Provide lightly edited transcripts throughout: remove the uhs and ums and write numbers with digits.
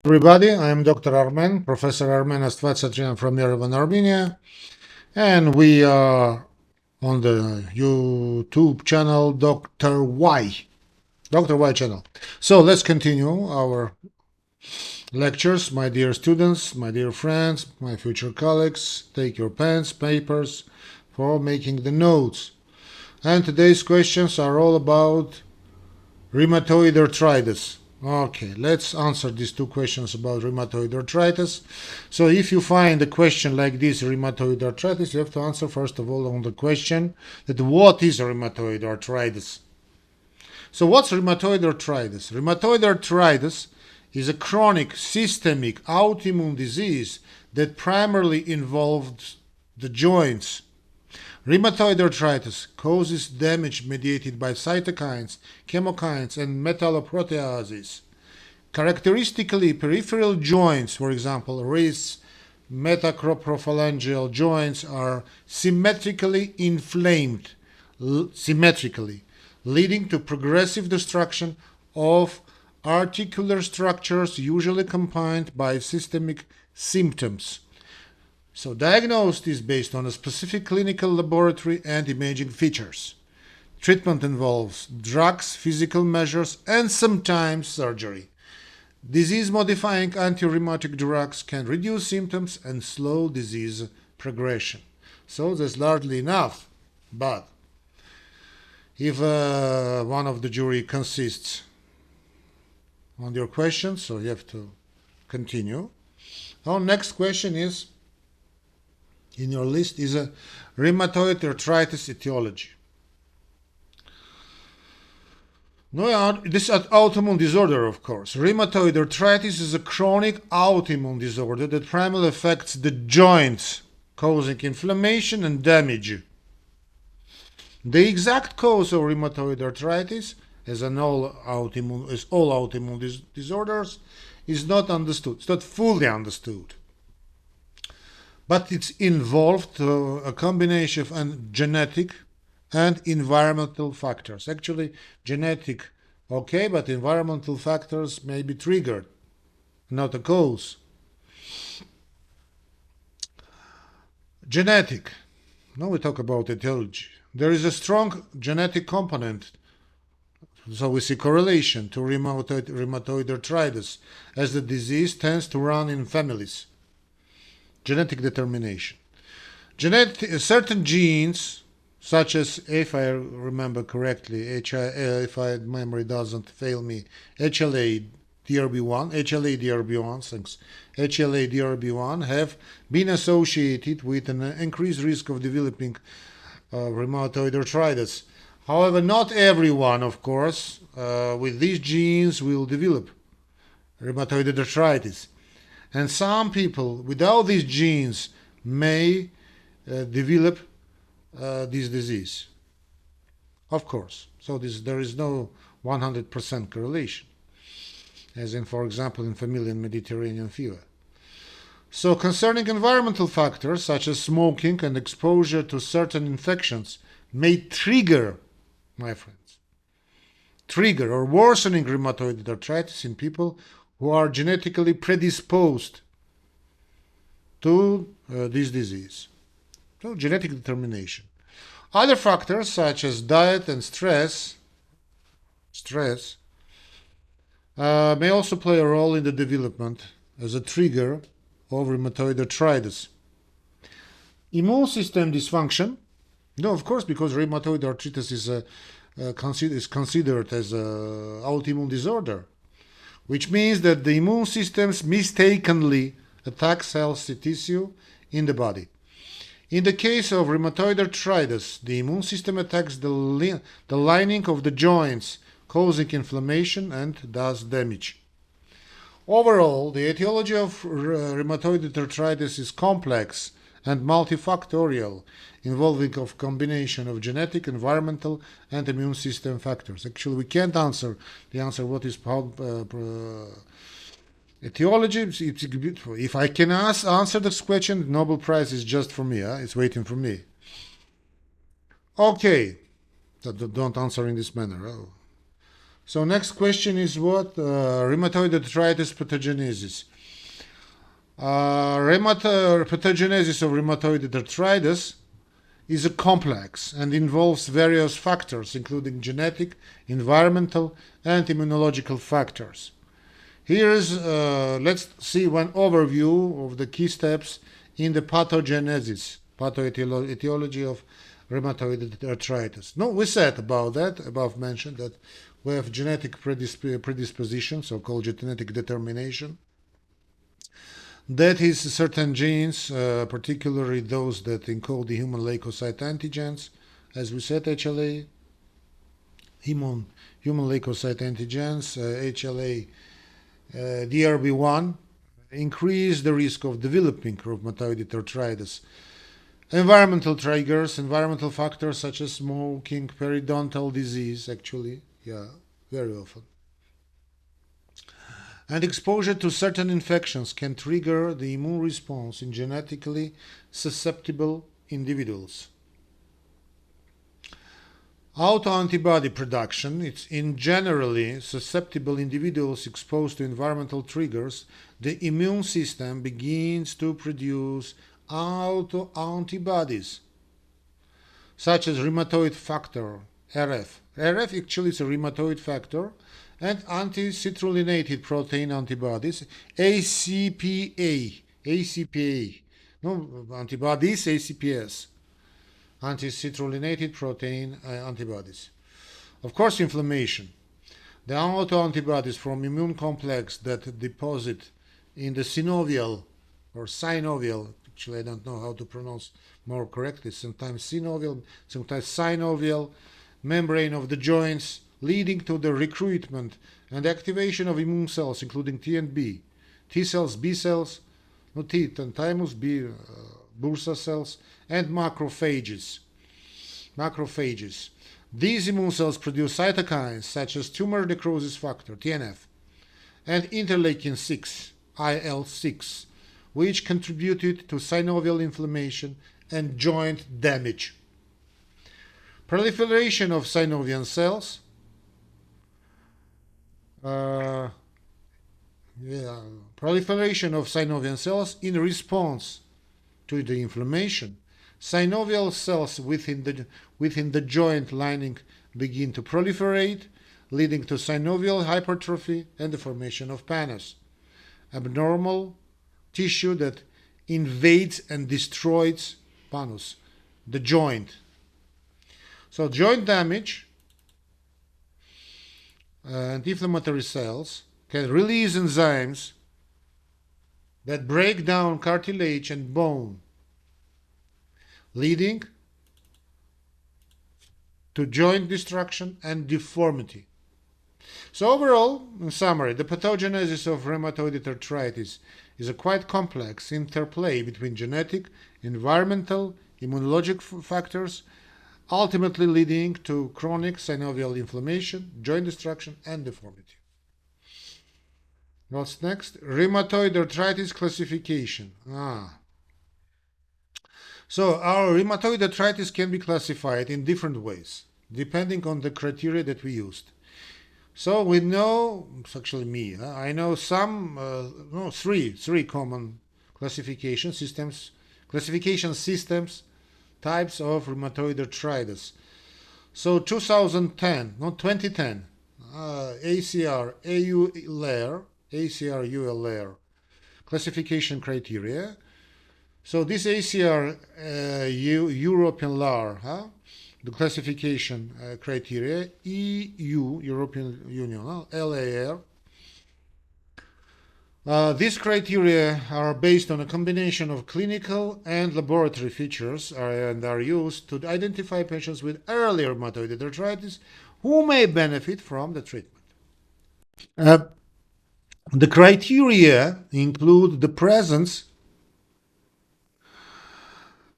Everybody, I am Dr. Armen, Professor Armen Astvatsatryan from Yerevan, Armenia, and we are on the YouTube channel Dr. Y channel. So let's continue our lectures, my dear students, my dear friends, my future colleagues. Take your pens, papers for making the notes. And today's questions are all about rheumatoid arthritis. Okay, let's answer these two questions about rheumatoid arthritis. So if you find a question like this, rheumatoid arthritis, you have to answer first of all on the question that what is rheumatoid arthritis? So what's rheumatoid arthritis? Rheumatoid arthritis is a chronic systemic autoimmune disease that primarily involves the joints. Rheumatoid arthritis causes damage mediated by cytokines, chemokines, and metalloproteases. Characteristically, peripheral joints, for example, wrists, metacroprophalangeal joints, are symmetrically inflamed, leading to progressive destruction of articular structures, usually accompanied by systemic symptoms. So diagnosis is based on a specific clinical laboratory and imaging features. Treatment involves drugs, physical measures, and sometimes surgery. Disease-modifying anti-rheumatic drugs can reduce symptoms and slow disease progression. So that's largely enough. But if one of the jury consists on your questions, so you have to continue. Our next question is, in your list, is a rheumatoid arthritis etiology. No, this is an autoimmune disorder, of course. Rheumatoid arthritis is a chronic autoimmune disorder that primarily affects the joints, causing inflammation and damage. The exact cause of rheumatoid arthritis, as all autoimmune disorders, is not understood. It's not fully understood. But it's involved a combination of genetic and environmental factors. Actually, genetic, okay, but environmental factors may be triggered, not a cause. Genetic. Now we talk about etiology. There is a strong genetic component, so we see correlation to rheumatoid arthritis, as the disease tends to run in families. Genetic determination. Certain genes, such as, if I remember correctly, if my memory doesn't fail me, HLA-DRB1, have been associated with an increased risk of developing rheumatoid arthritis. However, not everyone, of course, with these genes will develop rheumatoid arthritis. And some people without these genes may develop this disease. Of course. So there is no 100% correlation, as in, for example, in familial Mediterranean fever. So concerning environmental factors, such as smoking and exposure to certain infections, may trigger, my friends, or worsening rheumatoid arthritis in people who are genetically predisposed to this disease. So genetic determination. Other factors such as diet and stress may also play a role in the development as a trigger of rheumatoid arthritis. Immune system dysfunction. No, of course, because rheumatoid arthritis is considered as an autoimmune disorder, which means that the immune system mistakenly attacks healthy tissue in the body. In the case of rheumatoid arthritis, the immune system attacks the lining of the joints, causing inflammation and thus damage. Overall, the etiology of rheumatoid arthritis is complex and multifactorial, involving a combination of genetic, environmental, and immune system factors. Actually, we can't answer what is etiology. If I can answer this question, the Nobel Prize is just for me. It's waiting for me. Okay. Don't answer in this manner. So next question is what? Rheumatoid arthritis pathogenesis. Pathogenesis of rheumatoid arthritis is a complex and involves various factors, including genetic, environmental, and immunological factors. Here's, let's see one overview of the key steps in the pathogenesis, pathoetiology of rheumatoid arthritis. No, we said about that, above mentioned, that we have genetic predisposition, so-called genetic determination. That is certain genes, particularly those that encode the human leukocyte antigens, as we said, HLA, human leukocyte antigens, HLA, DRB1, increase the risk of developing rheumatoid arthritis. Environmental triggers, environmental factors such as smoking, periodontal disease, actually, very often. And exposure to certain infections can trigger the immune response in genetically susceptible individuals. Autoantibody production, it's in generally susceptible individuals exposed to environmental triggers, the immune system begins to produce autoantibodies, such as rheumatoid factor, RF. RF actually is a rheumatoid factor, and anti-citrullinated protein antibodies, ACPA, no antibodies, ACPS, anti-citrullinated protein antibodies. Of course, inflammation. The autoantibodies from immune complex that deposit in the synovial or synovial, actually I don't know how to pronounce more correctly, sometimes synovial, sometimes synovial membrane of the joints, leading to the recruitment and activation of immune cells, including T and B, T cells, B cells, no T, thymus, B, Bursa cells, and macrophages. These immune cells produce cytokines such as tumor necrosis factor, TNF, and interleukin-6, IL-6, which contributed to synovial inflammation and joint damage. Proliferation of synovial cells, proliferation of synovial cells in response to the inflammation. Synovial cells within the joint lining begin to proliferate, leading to synovial hypertrophy and the formation of pannus, abnormal tissue that invades and destroys pannus, the joint. So joint damage and inflammatory cells can release enzymes that break down cartilage and bone, leading to joint destruction and deformity. So overall, in summary, the pathogenesis of rheumatoid arthritis is a quite complex interplay between genetic, environmental, immunologic factors, ultimately leading to chronic synovial inflammation, joint destruction, and deformity. What's next? Rheumatoid arthritis classification. So our rheumatoid arthritis can be classified in different ways, depending on the criteria that we used. So we know, it's actually me, I know three common classification systems, types of rheumatoid arthritis. So 2010, ACR-UL layer classification criteria. So this ACR European layer, the classification criteria, EU, European Union, LAR. These criteria are based on a combination of clinical and laboratory features and are used to identify patients with early rheumatoid arthritis who may benefit from the treatment. The criteria include the presence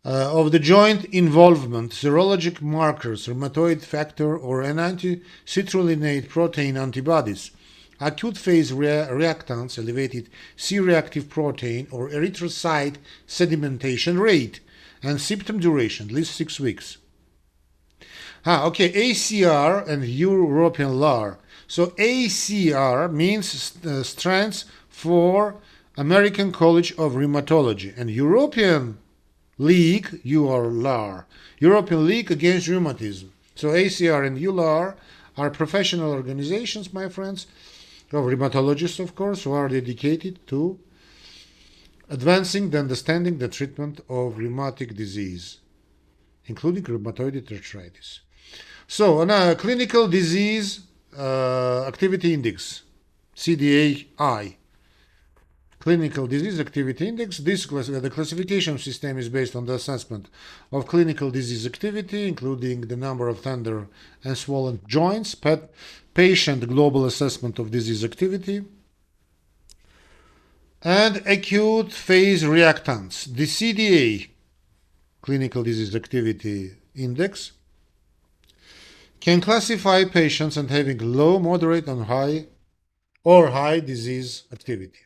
of the joint involvement, serologic markers, rheumatoid factor, or an anti-citrullinated protein antibodies, acute phase reactants, elevated C-reactive protein, or erythrocyte sedimentation rate, and symptom duration, at least 6 weeks. ACR and European LAR. So ACR means stands for American College of Rheumatology, and European League, ULR, European League Against Rheumatism. So ACR and ULR are professional organizations, my friends, of rheumatologists, of course, who are dedicated to advancing the understanding the treatment of rheumatic disease, including rheumatoid arthritis. So, on a clinical disease activity index, CDAI, clinical disease activity index. The classification system is based on the assessment of clinical disease activity, including the number of tender and swollen joints, patient global assessment of disease activity, and acute phase reactants. The CDA, clinical disease activity index, can classify patients as having low, moderate, and high or high disease activity.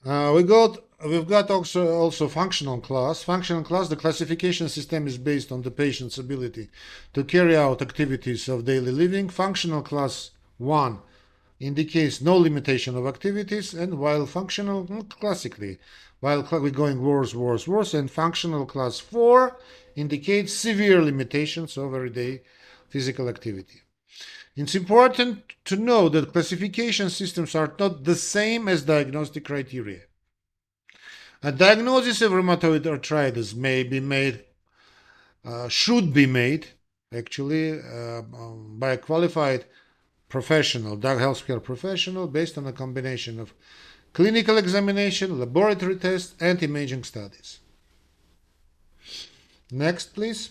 We've got also functional class. Functional class, the classification system is based on the patient's ability to carry out activities of daily living. Functional class 1 indicates no limitation of activities, and while functional, classically, while we're going worse, and functional class 4 indicates severe limitations of everyday physical activity. It's important to know that classification systems are not the same as diagnostic criteria. A diagnosis of rheumatoid arthritis may be made, should be made, actually, by a qualified professional, healthcare professional, based on a combination of clinical examination, laboratory tests, and imaging studies. Next, please.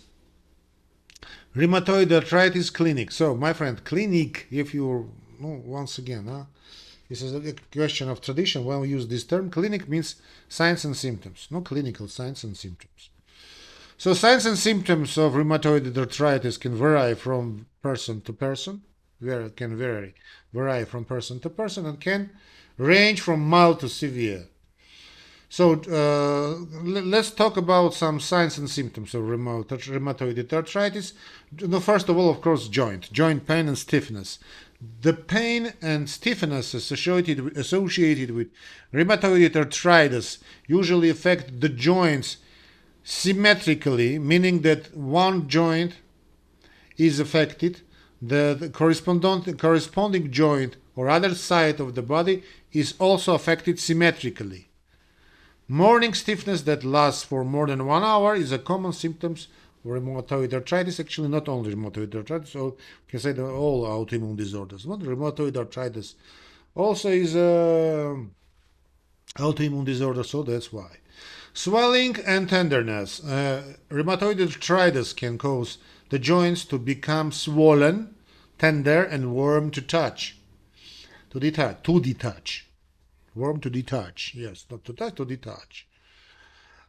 Rheumatoid arthritis clinic. So, my friend, clinic, if you, once again, this is a question of tradition when we use this term. Clinic means signs and symptoms, no clinical signs and symptoms. So, signs and symptoms of rheumatoid arthritis can vary from person to person, vary from person to person, and can range from mild to severe. So let's talk about some signs and symptoms of rheumatoid arthritis. First of all, of course, joint pain and stiffness. The pain and stiffness associated with rheumatoid arthritis usually affect the joints symmetrically, meaning that one joint is affected, the corresponding joint or other side of the body is also affected symmetrically. Morning stiffness that lasts for more than 1 hour is a common symptom of rheumatoid arthritis. Actually, not only rheumatoid arthritis, so you can say that all autoimmune disorders. Not rheumatoid arthritis also is an autoimmune disorder, so that's why. Swelling and tenderness. Rheumatoid arthritis can cause the joints to become swollen, tender, and warm to touch. To detach. Warm to detach. Yes, not to touch, to detach.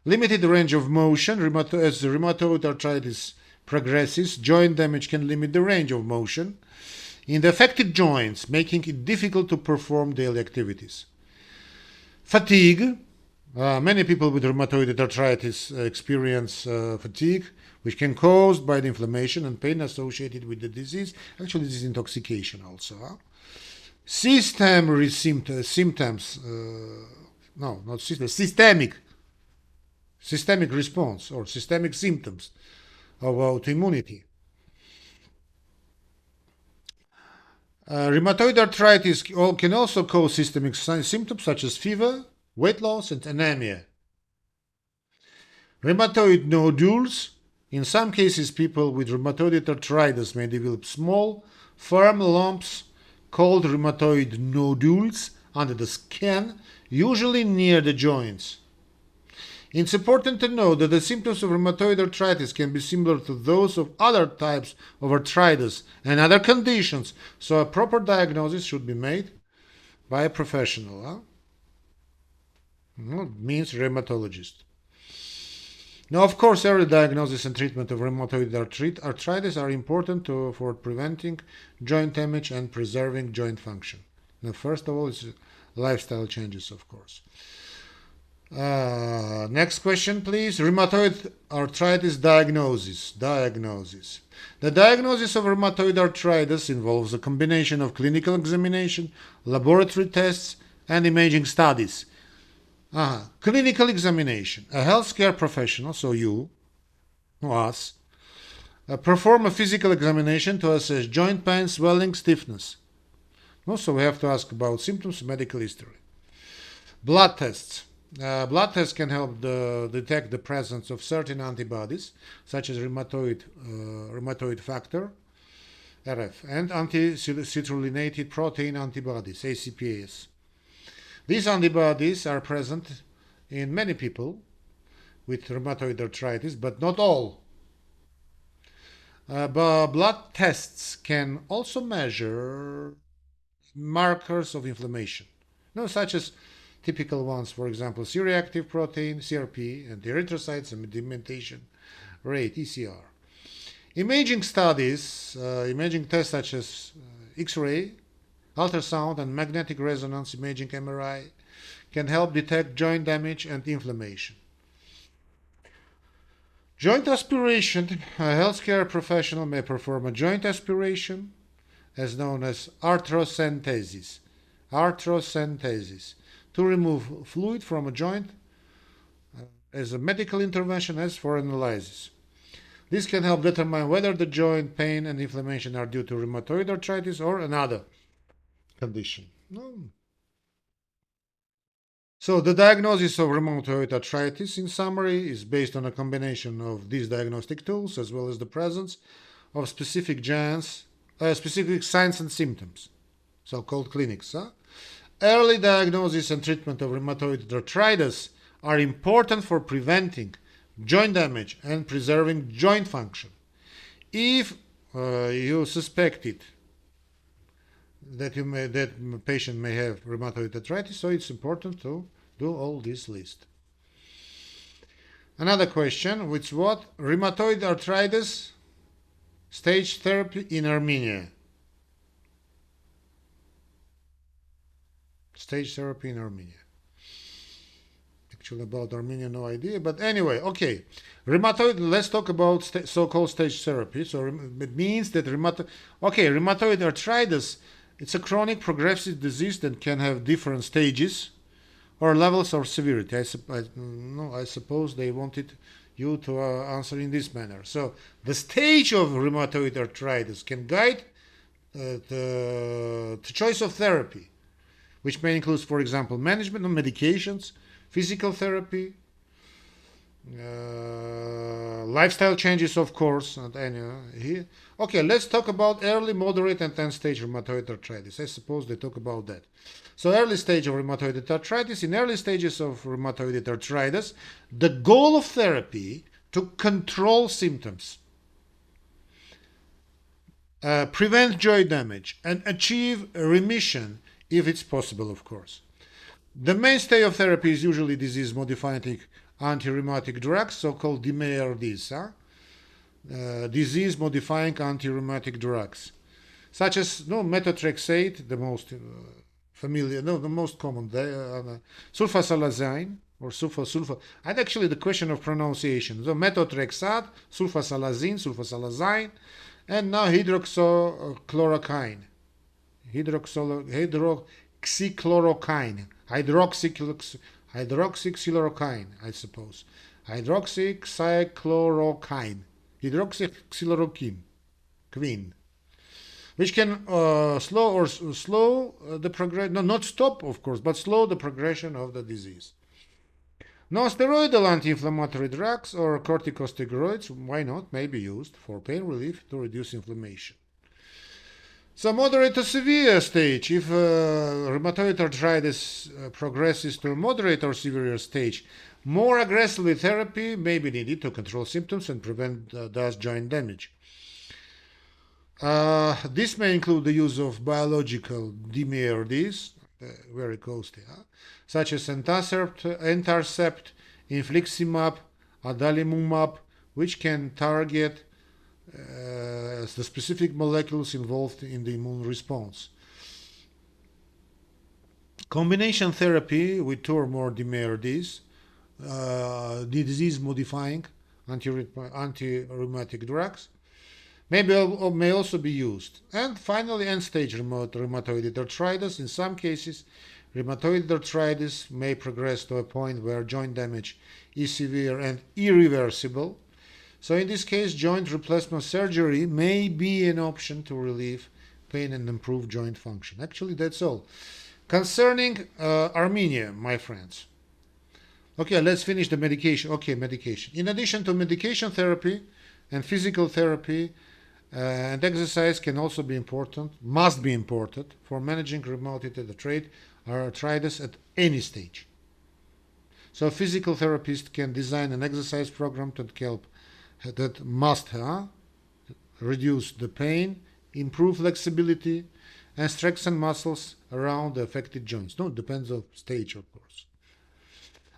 Limited range of motion. As the rheumatoid arthritis progresses, joint damage can limit the range of motion in the affected joints, making it difficult to perform daily activities. Fatigue. Many people with rheumatoid arthritis experience fatigue, which can be caused by the inflammation and pain associated with the disease. Actually, this is intoxication also. Systemic response or systemic symptoms of autoimmunity. Rheumatoid arthritis can also cause systemic symptoms such as fever, weight loss, and anemia. Rheumatoid nodules. In some cases, people with rheumatoid arthritis may develop small, firm lumps called rheumatoid nodules under the skin, usually near the joints. It's important to know that the symptoms of rheumatoid arthritis can be similar to those of other types of arthritis and other conditions, so a proper diagnosis should be made by a professional. Means rheumatologist. Now, of course, early diagnosis and treatment of rheumatoid arthritis are important for preventing joint damage and preserving joint function. Now, first of all, it's lifestyle changes, of course. Next question, please. Rheumatoid arthritis diagnosis. Diagnosis. The diagnosis of rheumatoid arthritis involves a combination of clinical examination, laboratory tests, and imaging studies. Clinical examination. A healthcare professional, so you, us, perform a physical examination to assess joint pain, swelling, stiffness. Also, we have to ask about symptoms, medical history. Blood tests. Blood tests can help detect the presence of certain antibodies, such as rheumatoid factor, RF, and anti-citrulline protein antibodies, ACPAs. These antibodies are present in many people with rheumatoid arthritis, but not all. But blood tests can also measure markers of inflammation, such as typical ones, for example, C-reactive protein, CRP, and erythrocytes and sedimentation rate, ECR. Imaging studies, imaging tests such as X-ray, ultrasound, and magnetic resonance imaging, MRI, can help detect joint damage and inflammation. Joint aspiration. A healthcare professional may perform a joint aspiration, as known as arthrocentesis, to remove fluid from a joint as a medical intervention, as for analysis. This can help determine whether the joint pain and inflammation are due to rheumatoid arthritis or another condition. So the diagnosis of rheumatoid arthritis, in summary, is based on a combination of these diagnostic tools as well as the presence of specific signs and symptoms, so-called clinics. Early diagnosis and treatment of rheumatoid arthritis are important for preventing joint damage and preserving joint function. If you suspected that patient may have rheumatoid arthritis, so it's important to do all this list. Another question, which what? Rheumatoid arthritis stage therapy in Armenia. Stage therapy in Armenia. Actually, about Armenia, no idea. But anyway, okay. Rheumatoid, let's talk about so-called stage therapy. So it means that rheumatoid arthritis, it's a chronic progressive disease that can have different stages or levels of severity. I suppose they wanted you to answer in this manner. So the stage of rheumatoid arthritis can guide the choice of therapy, which may include, for example, management of medications, physical therapy, lifestyle changes, of course. Okay, let's talk about early, moderate, and end-stage rheumatoid arthritis. I suppose they talk about that. So early stage of rheumatoid arthritis. In early stages of rheumatoid arthritis, the goal of therapy to control symptoms, prevent joint damage, and achieve remission if it's possible, of course. The mainstay of therapy is usually disease-modifying anti-rheumatic drugs, so-called DMARDs, disease-modifying anti-rheumatic drugs, such as methotrexate, the most familiar, the most common, sulfasalazine or sulfa. And actually, the question of pronunciation: the methotrexate, sulfasalazine, and now hydroxychloroquine, hydroxychloroquine, I suppose. Hydroxychloroquine, which can slow the progression, not stop, of course, but slow the progression of the disease. Non-steroidal anti-inflammatory drugs or corticosteroids, why not, may be used for pain relief to reduce inflammation. So moderate to severe stage, if rheumatoid arthritis progresses to a moderate or severe stage, more aggressive therapy may be needed to control symptoms and prevent thus joint damage. This may include the use of biological DMARDs, very costly, such as entanercept, infliximab, adalimumab, which can target the specific molecules involved in the immune response. Combination therapy with two or more DMARDs disease-modifying anti-rheumatic drugs may also be used. And finally, end-stage rheumatoid arthritis. In some cases, rheumatoid arthritis may progress to a point where joint damage is severe and irreversible. So in this case, joint replacement surgery may be an option to relieve pain and improve joint function. Actually, that's all. Concerning Armenia, my friends. Okay, let's finish the medication. Okay, medication. In addition to medication therapy and physical therapy, and exercise can also be important, must be important for managing rheumatoid arthritis at any stage. So a physical therapist can design an exercise program that must reduce the pain, improve flexibility, and strengthen muscles around the affected joints. No, it depends on stage, of course.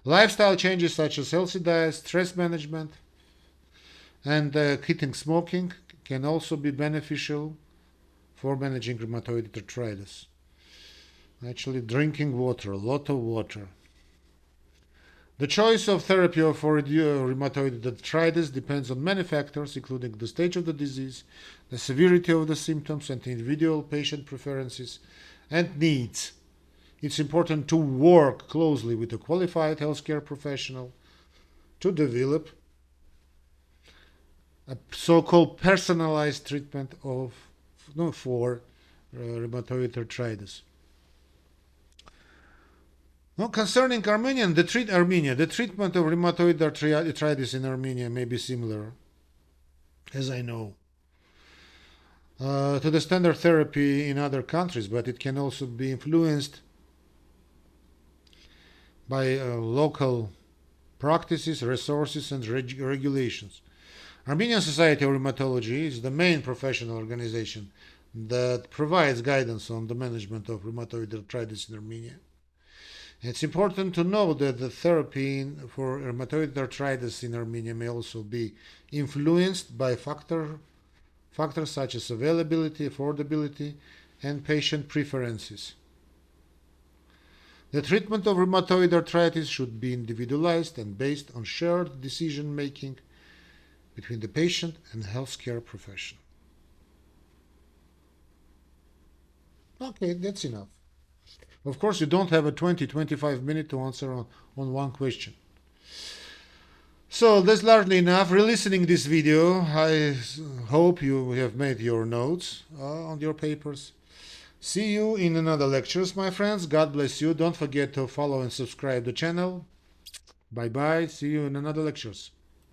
Lifestyle changes such as healthy diet, stress management, and quitting smoking can also be beneficial for managing rheumatoid arthritis. Actually, drinking water, a lot of water. The choice of therapy for rheumatoid arthritis depends on many factors, including the stage of the disease, the severity of the symptoms, and individual patient preferences and needs. It's important to work closely with a qualified healthcare professional to develop a so-called personalized treatment for rheumatoid arthritis. Now, concerning Armenia, the treatment of rheumatoid arthritis in Armenia may be similar, as I know, to the standard therapy in other countries, but it can also be influenced by local practices, resources, and regulations. Armenian Society of Rheumatology is the main professional organization that provides guidance on the management of rheumatoid arthritis in Armenia. It's important to know that the therapy for rheumatoid arthritis in Armenia may also be influenced by factors such as availability, affordability, and patient preferences. The treatment of rheumatoid arthritis should be individualized and based on shared decision-making between the patient and healthcare professional. Okay, that's enough. Of course, you don't have a 20-25 minutes to answer on one question. So that's largely enough. Re-listening this video, I hope you have made your notes on your papers. See you in another lectures, my friends. God bless you. Don't forget to follow and subscribe the channel. Bye-bye. See you in another lectures.